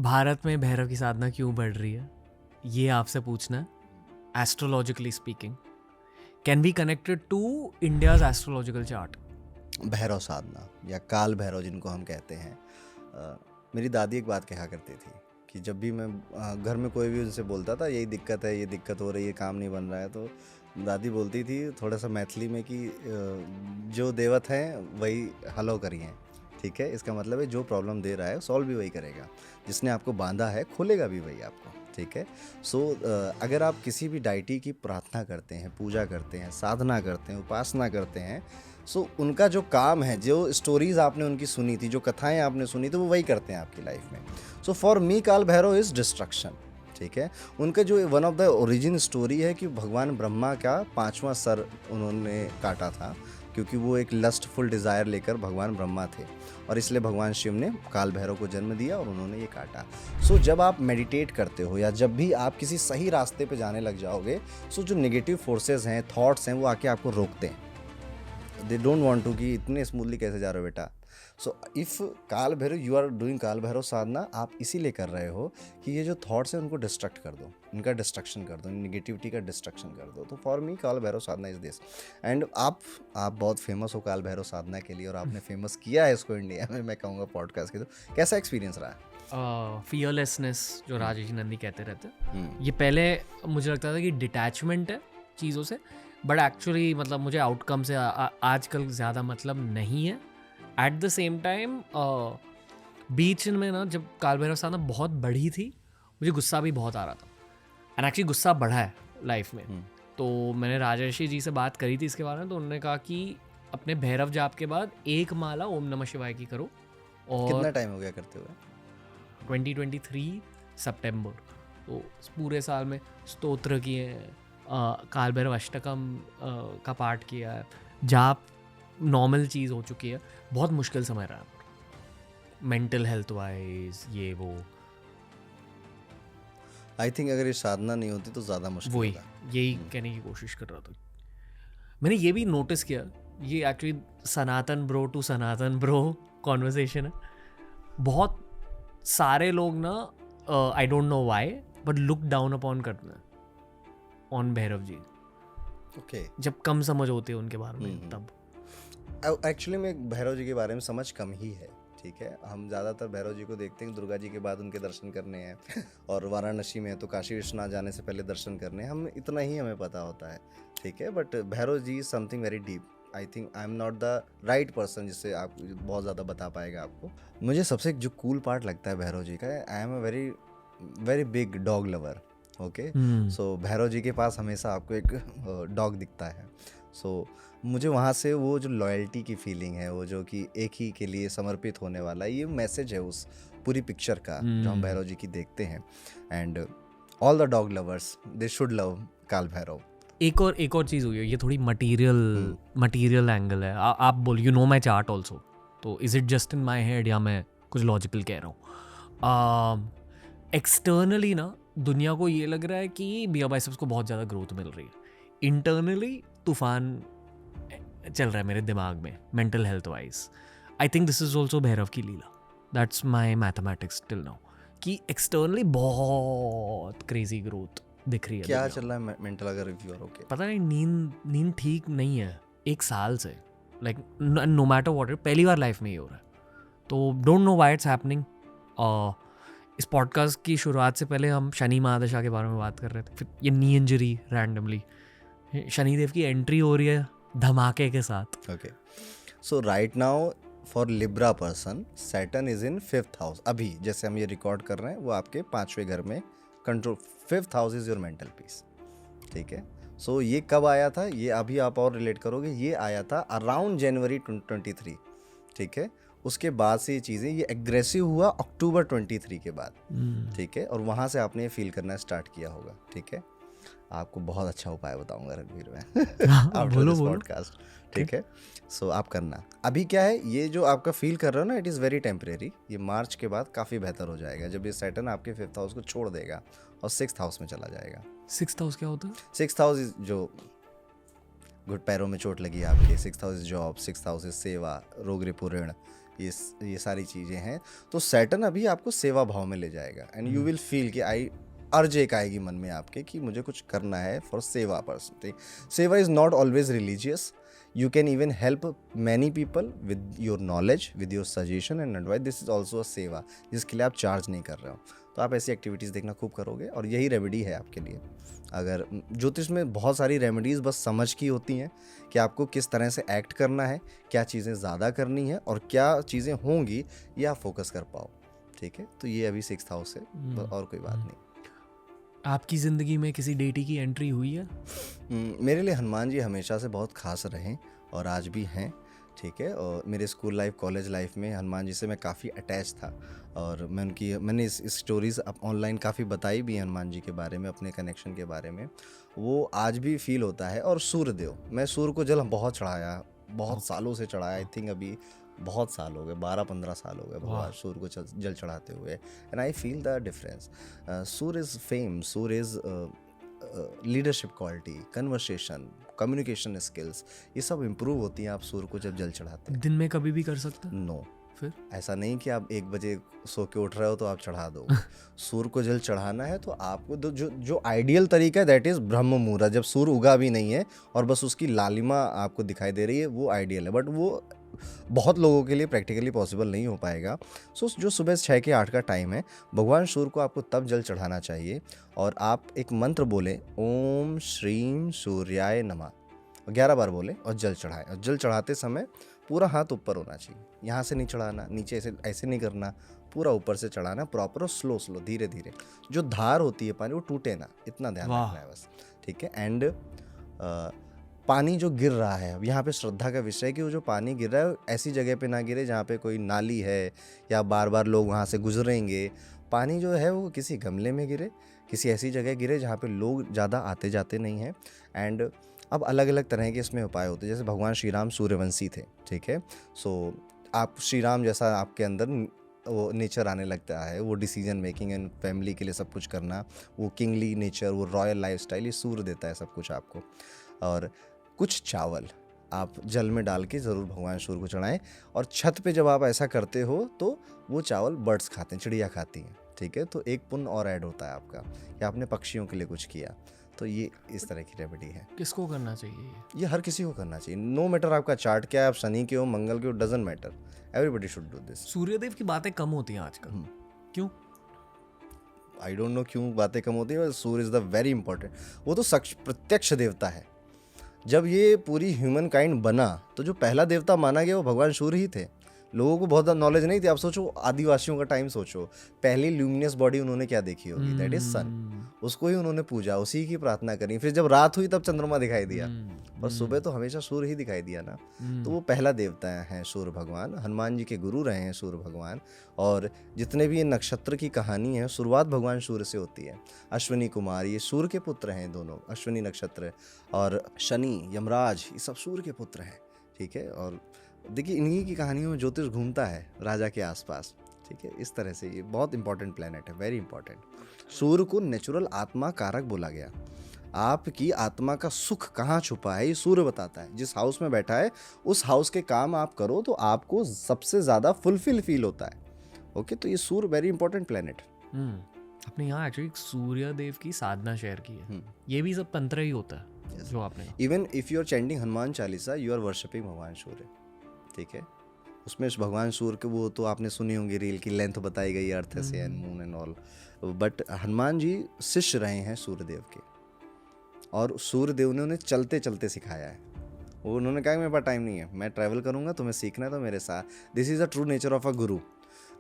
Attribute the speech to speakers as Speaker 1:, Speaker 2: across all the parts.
Speaker 1: भारत में भैरव की साधना क्यों बढ़ रही है, ये आपसे पूछना है। Astrologically speaking, can be connected to India's astrological chart.
Speaker 2: Bhairav साधना या काल भैरव जिनको हम कहते हैं। मेरी दादी एक बात कहा करती थी कि जब भी मैं घर में कोई भी उनसे बोलता था यही दिक्कत है, ये दिक्कत हो रही है, काम नहीं बन रहा है, तो दादी बोलती थी थोड़ा सा मैथिली में कि जो देवत हैं वही हलो करिए। ठीक है, इसका मतलब है जो प्रॉब्लम दे रहा है सॉल्व भी वही करेगा, जिसने आपको बांधा है खोलेगा भी वही आपको। ठीक है, सो अगर आप किसी भी डाइटी की प्रार्थना करते हैं, पूजा करते हैं, साधना करते हैं, उपासना करते हैं, सो उनका जो काम है, जो स्टोरीज़ आपने उनकी सुनी थी, जो कथाएं आपने सुनी थी, वो वही करते हैं आपकी लाइफ में। सो फॉर मी काल भैरव इज़ डिस्ट्रक्शन। ठीक है, उनका जो one of the origin story है कि भगवान ब्रह्मा का 5वां सर उन्होंने काटा था, क्योंकि वो एक लस्टफुल डिज़ायर लेकर भगवान ब्रह्मा थे, और इसलिए भगवान शिव ने काल भैरव को जन्म दिया और उन्होंने ये काटा। सो जब आप मेडिटेट करते हो या जब भी आप किसी सही रास्ते पे जाने लग जाओगे, सो जो नेगेटिव फोर्सेस हैं, थॉट्स हैं, वो आके आपको रोकते हैं। दे डोंट वांट टू कि इतने स्मूथली कैसे जा रहे हो बेटा। सो इफ़ काल भैरव, यू आर डूइंग काल भैरव साधना, आप इसीलिए कर रहे हो कि ये जो थॉट्स हैं उनको डिस्ट्रक्ट कर दो, इनका डिस्ट्रक्शन कर दो, निगेटिविटी का डिस्ट्रक्शन कर दो। तो फॉर मी काल भैरव साधना इज दिस। एंड आप बहुत फेमस हो काल भैरव साधना के लिए, और आपने फेमस किया है इसको इंडिया में, मैं कहूँगा पॉडकास्ट के। तो कैसा एक्सपीरियंस रहा?
Speaker 1: फियरलेसनेस जो राजेश नंदी कहते रहते हैं, ये पहले मुझे लगता था कि डिटैचमेंट है चीज़ों से, बट एक्चुअली मतलब मुझे आउटकम से आजकल ज़्यादा मतलब नहीं है। एट द सेम टाइम बीच में ना, जब काल भैरव साधना बहुत बढ़ी थी, मुझे गुस्सा भी बहुत आ रहा था, एंड एक्चुअली गुस्सा बढ़ा है लाइफ में। तो मैंने राजेश जी से बात करी थी इसके बारे में, तो उन्होंने कहा कि अपने भैरव जाप के बाद एक माला ओम नमः शिवाय की करो। और
Speaker 2: कितना टाइम हो गया करते हुए?
Speaker 1: 2023 सितंबर। तो पूरे साल में स्तोत्र किए हैं, काल भैरव अष्टकम का पाठ किया है, जाप नॉर्मल चीज़ हो चुकी है। बहुत मुश्किल समय रहा मेंटल हेल्थ वाइज, ये वो।
Speaker 2: आई थिंक अगर ये साधना नहीं होती तो ज़्यादा मुश्किल
Speaker 1: वही
Speaker 2: होगा।
Speaker 1: यही कहने की कोशिश कर रहा था। मैंने ये भी नोटिस किया, ये actually Sanatan bro to Sanatan bro conversation है। बहुत सारे लोग ना, I don't know why, but look down upon करते हैं ऑन भैरव जी।
Speaker 2: ओके,
Speaker 1: जब कम समझ होती है उनके बारे में तब।
Speaker 2: एक्चुअली में भैरव जी के बारे में समझ कम ही है। ठीक है, हम ज़्यादातर भैरव जी को देखते हैं दुर्गा जी के बाद उनके दर्शन करने हैं, और वाराणसी में तो काशी विश्वनाथ जाने से पहले दर्शन करने हैं, हम इतना ही हमें पता होता है। ठीक है, but Bhairav ji is something very deep. I think I am not the right person जिससे आप बहुत ज़्यादा बता पाएगा आपको। मुझे सबसे जो कूल पार्ट लगता है भैरव जी का, I am a very very big dog lover. Okay, so Bhairav ji के पास हमेशा आपको एक डॉग दिखता है। सो मुझे वहाँ से वो जो लॉयल्टी की फीलिंग है, वो जो कि एक ही के लिए समर्पित होने वाला, ये मैसेज है उस पूरी पिक्चर का जो हम भैरव जी की देखते हैं। And all the dog lovers they should love काल भैरव।
Speaker 1: एक और चीज़ हुई है, ये थोड़ी मटीरियल एंगल है। आप बोल, you know my chart also, तो is it just in my head या मैं कुछ लॉजिकल कह रहा हूँ? एक्सटर्नली ना दुनिया को ये लग रहा है कि मियाँ बाइसेप्स को बहुत ज़्यादा ग्रोथ मिल रही है, इंटरनली तूफान चल रहा है मेरे दिमाग में mental health wise. I think this is also Bhairav की लीला। That's my mathematics till now, कि एक्सटर्नली बहुत क्रेजी ग्रोथ दिख रही है।
Speaker 2: क्या चल रहा है मेंटल, अगर रिव्यू और ओके?
Speaker 1: पता नहीं, नींद ठीक नहीं है एक साल से, लाइक नो मैटर व्हाट, पहली बार लाइफ में ये हो रहा है। तो don't know why it's happening. इस पॉडकास्ट की शुरुआत से पहले हम शनि महादशा के बारे में बात कर रहे थे, फिर ये नी इंजरी रैंडमली, शनिदेव की एंट्री हो रही है धमाके के साथ।
Speaker 2: Okay, so right now for Libra person Saturn is in 5th house. अभी जैसे हम ये रिकॉर्ड कर रहे हैं वो आपके 5वें घर में control. 5th house is your mental peace. ठीक है, सो ये कब आया था, ये अभी आप और रिलेट करोगे, ये आया था अराउंड जनवरी 23। ठीक है, उसके बाद से ये चीज़ें, ये एग्रेसिव हुआ अक्टूबर 23 के बाद। ठीक है, और वहाँ से आपने ये फील करना स्टार्ट किया होगा। ठीक है, आपको बहुत अच्छा उपाय बताऊंगा रणवीर मैं आफ्टर दिस पॉडकास्ट। ठीक है, सो आप करना। अभी क्या है, ये जो आपका फील कर रहे हो ना, इट इज़ वेरी टेम्परेरी। ये मार्च के बाद काफ़ी बेहतर हो जाएगा, जब ये सैटर्न आपके 5th हाउस को छोड़ देगा और 6th हाउस में चला जाएगा।
Speaker 1: 6th हाउस क्या होता है?
Speaker 2: 6th हाउस इज जो घुट पैरों में चोट लगी आपके, 6th house is job, 6th house is सेवा, रोग रिपु ऋण, ये सारी चीज़ें हैं। तो सैटर्न अभी आपको सेवा भाव में ले जाएगा एंड यू विल फील कि अर्ज एक आएगी मन में आपके कि मुझे कुछ करना है फॉर सेवा पर्सन। सेवा is not always religious, you can even help many people with your knowledge, with your suggestion and advice. This is also a सेवा जिसके लिए आप चार्ज नहीं कर रहे हो। तो आप ऐसी एक्टिविटीज़ देखना खूब करोगे और यही रेमेडी है आपके लिए। अगर ज्योतिष में बहुत सारी रेमेडीज़ बस समझ की होती हैं कि आपको किस तरह से एक्ट करना है, क्या चीज़ें ज़्यादा करनी है और क्या चीज़ें होंगी ये आप फोकस कर पाओ। ठीक है, तो ये अभी 6th हाउस है, और कोई बात नहीं।
Speaker 1: आपकी ज़िंदगी में किसी डेटी की एंट्री हुई है?
Speaker 2: मेरे लिए हनुमान जी हमेशा से बहुत खास रहे और आज भी हैं। ठीक है, और मेरे स्कूल लाइफ, कॉलेज लाइफ में हनुमान जी से मैं काफ़ी अटैच था और मैंने इस स्टोरीज़ ऑनलाइन काफ़ी बताई भी हनुमान जी के बारे में, अपने कनेक्शन के बारे में। वो आज भी फील होता है। और सूर्यदेव, मैं सूर्य को जल बहुत चढ़ाया, बहुत सालों से चढ़ाया। आई थिंक अभी बहुत साल हो गए, 12-15 साल हो गए भगवान सूर्य को जल चढ़ाते हुए। And I feel the difference. Surya is fame, Surya is leadership quality, conversation, communication skills, ये सब इम्प्रूव होती हैं आप सूर्य को जब जल चढ़ाते हैं।
Speaker 1: दिन में कभी भी कर सकते हैं?
Speaker 2: नो,
Speaker 1: फिर
Speaker 2: ऐसा नहीं कि आप 1 बजे सो के उठ रहे हो तो आप चढ़ा दो। सूर्य को जल चढ़ाना है तो आपको जो आइडियल तरीका है दैट इज़ ब्रह्म मुहूर्त, जब सूर्य उगा भी नहीं है और बस उसकी लालिमा आपको दिखाई दे रही है, वो आइडियल है। बट वो बहुत लोगों के लिए प्रैक्टिकली पॉसिबल नहीं हो पाएगा। सो जो सुबह 6 के 8 का टाइम है, भगवान सूर्य को आपको तब जल चढ़ाना चाहिए और आप एक मंत्र बोलें, ओम श्रीम सूर्याय नमः, 11 बार बोलें और जल चढ़ाएं। और जल चढ़ाते समय पूरा हाथ ऊपर होना चाहिए, यहाँ से नहीं चढ़ाना, नीचे ऐसे नहीं करना, पूरा ऊपर से चढ़ाना, प्रॉपर और स्लो धीरे धीरे। जो धार होती है पानी वो टूटे ना, इतना ध्यान रखना है बस। ठीक है, एंड पानी जो गिर रहा है, अब यहाँ पे श्रद्धा का विषय है कि वो जो पानी गिर रहा है ऐसी जगह पे ना गिरे जहाँ पे कोई नाली है या बार बार लोग वहाँ से गुजरेंगे। पानी जो है वो किसी गमले में गिरे, किसी ऐसी जगह गिरे जहाँ पे लोग ज़्यादा आते जाते नहीं हैं। एंड अब अलग अलग तरह के इसमें उपाय होते हैं। जैसे भगवान श्री राम सूर्यवंशी थे। ठीक है, सो आप श्री राम जैसा आपके अंदर वो नेचर आने लगता है, वो डिसीजन मेकिंग एंड फैमिली के लिए सब कुछ करना, वो किंगली नेचर, वो रॉयल लाइफस्टाइल, ये सूर्य देता है सब कुछ आपको। और कुछ चावल आप जल में डाल के ज़रूर भगवान सूर्य को चढ़ाएं। और छत पे जब आप ऐसा करते हो तो वो चावल बर्ड्स खाते हैं, चिड़िया खाती हैं। ठीक है, तो एक पुण्य और ऐड होता है आपका कि आपने पक्षियों के लिए कुछ किया। तो ये इस तरह की रेमेडी है।
Speaker 1: किसको करना चाहिए
Speaker 2: ये हर किसी को करना चाहिए, नो मैटर आपका चार्ट क्या है, आप शनि के हो, मंगल के हो, doesn't matter, everybody should do this.
Speaker 1: Suryadev की बातें कम होती हैं आजकल, क्यों?
Speaker 2: आई डोंट नो क्यों बातें कम होती है। सूर्य इज़ द वेरी इंपॉर्टेंट, वो तो प्रत्यक्ष देवता है। जब ये पूरी ह्यूमन काइंड बना तो जो पहला देवता माना गया वो भगवान सूर्य ही थे। लोगों को बहुत नॉलेज नहीं थी। आप सोचो आदिवासियों का टाइम सोचो, पहली ल्यूमिनस बॉडी उन्होंने क्या देखी होगी, दैट इज सन। उसको ही उन्होंने पूजा, उसी की प्रार्थना करी। फिर जब रात हुई तब चंद्रमा दिखाई दिया, पर सुबह तो हमेशा सूर्य ही दिखाई दिया ना। तो वो पहला देवता है सूर्य भगवान। हनुमान जी के गुरु रहे हैं सूर्य भगवान। और जितने भी ये नक्षत्र की कहानी है, शुरुआत भगवान सूर्य से होती है। अश्विनी कुमार ये सूर्य के पुत्र हैं दोनों, अश्विनी नक्षत्र। और शनि, यमराज, ये सब सूर्य के पुत्र हैं। ठीक है, और देखिए इन्हीं की कहानियों में ज्योतिष घूमता है राजा के आसपास। ठीक है, इस तरह से ये बहुत इंपॉर्टेंट प्लेनेट है, वेरी इंपॉर्टेंट। सूर्य को नेचुरल आत्मा कारक बोला गया। आपकी आत्मा का सुख कहाँ छुपा है ये सूर्य बताता है। जिस हाउस में बैठा है उस हाउस के काम आप करो तो आपको सबसे ज़्यादा फुलफिल फील होता है। ओके, तो ये सूर्य वेरी इंपॉर्टेंट प्लेनेट।
Speaker 1: आपने यहाँ एक्चुअली सूर्य देव की साधना शेयर की है। ये भी सब तंत्र ही होता है जो आपने।
Speaker 2: Even if you are chanting Hanuman Chalisa, you are worshipping भगवान सूर्य। ठीक है, उसमें भगवान सूर्य के वो तो आपने सुनी होंगी रील की लेंथ बताई गई अर्थ से and moon and all. But Hanuman ji शिष्य रहे हैं सूर्यदेव के, और सूर्यदेव ने उन्हें चलते चलते सिखाया है। वो उन्होंने कहा कि मेरे पास टाइम नहीं है, मैं ट्रैवल करूंगा, तुम्हें सीखना है तो मेरे साथ। This is the true nature of a गुरु।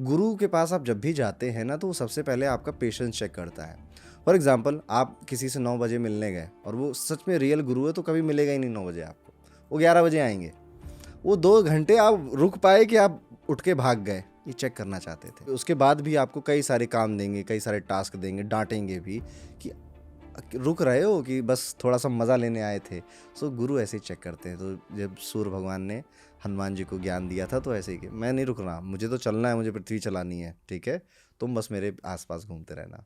Speaker 2: गुरु के पास आप जब भी जाते हैं ना तो वो सबसे पहले आपका पेशेंस चेक करता है। फॉर एग्जाम्पल, आप किसी से 9 बजे मिलने गए और वो सच में रियल गुरु है तो कभी मिलेगा ही नहीं 9 बजे आपको, वो 11 बजे आएंगे। वो 2 घंटे आप रुक पाए कि आप उठ के भाग गए, ये चेक करना चाहते थे। उसके बाद भी आपको कई सारे काम देंगे, कई सारे टास्क देंगे, डांटेंगे भी कि रुक रहे हो कि बस थोड़ा सा मज़ा लेने आए थे। सो गुरु ऐसे ही चेक करते हैं। तो जब सूर्य भगवान ने हनुमान जी को ज्ञान दिया था तो ऐसे ही कि मैं नहीं रुक रहा, मुझे तो चलना है, मुझे पृथ्वी चलानी है। ठीक है, तुम बस मेरे आसपास घूमते रहना।